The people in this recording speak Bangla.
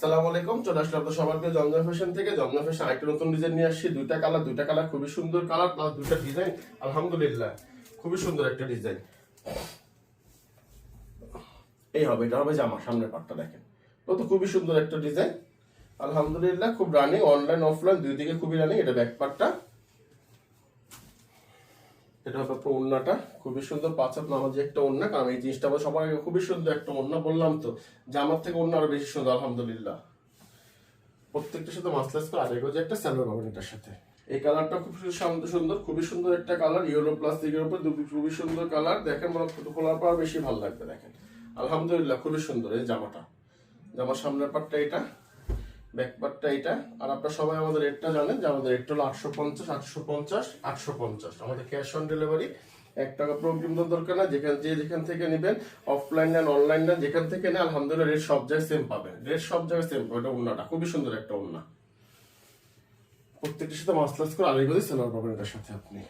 আসসালামু আলাইকুম। চলে আসলাম আপনাদের সবার প্রিয় জমজম ফ্যাশন থেকে। জমজম ফ্যাশন আরেকটা নতুন ডিজাইন নিয়ে আসছি। দুইটা কালার খুবই সুন্দর কালার প্লাস দুইটা ডিজাইন। আলহামদুলিল্লাহ খুবই সুন্দর একটা ডিজাইন। এই হবে, এটা হবে জামা, সামনের পাটটা দেখেন, ও তো খুবই সুন্দর একটা ডিজাইন। আলহামদুলিল্লাহ খুব রানিং, অনলাইন অফলাইন দুই দিকে খুবই রানিং। এটা ব্যাক পার্টটা, এটা হবে আপনার ওড়নাটা, খুবই সুন্দর পাঁচ হাত নামাজি একটা ওড়না। কারণ এই জিনিসটা আবার সবার আগে খুবই সুন্দর একটা ওড়না, বললাম তো জামার থেকে ওড়না আরো বেশি সুন্দর। আলহামদুলিল্লাহ প্রত্যেকটার সাথে মাসলাস করে আরেক যে একটা সালোয়ার পাবেন এটার সাথে। এই কালারটা খুব সুন্দর, খুবই সুন্দর একটা কালার, ইয়েলো প্লাস্টিকের উপর খুবই সুন্দর কালার। দেখেন মনে খোলার পর বেশি ভালো লাগবে। দেখেন আলহামদুলিল্লাহ খুবই সুন্দর এই জামাটা। জামার সামনের পাটটা এটা, ব্যাক পার্টটা এটা। আর আপনারা সবাই আমাদের রেটটা জানেন যে আমাদের রেটটা হলো 850 আমাদের ক্যাশ অন ডেলিভারি। 1 টাকা প্রোগ্রাম দরকার না। যেখান থেকে নেবেন, অফলাইন নেন অনলাইন নেন, যেখান থেকে নেন আলহামদুলিল্লাহ রেট সব জায়গায় সেম পাবেন। রেট সব জায়গায় সেম পাবেন। এটা ওড়নাটা খুবই সুন্দর একটা ওড়না, প্রত্যেকটির সাথে মাসলাস করে আড়াই গজ সেলার পাবেন এটার সাথে আপনি।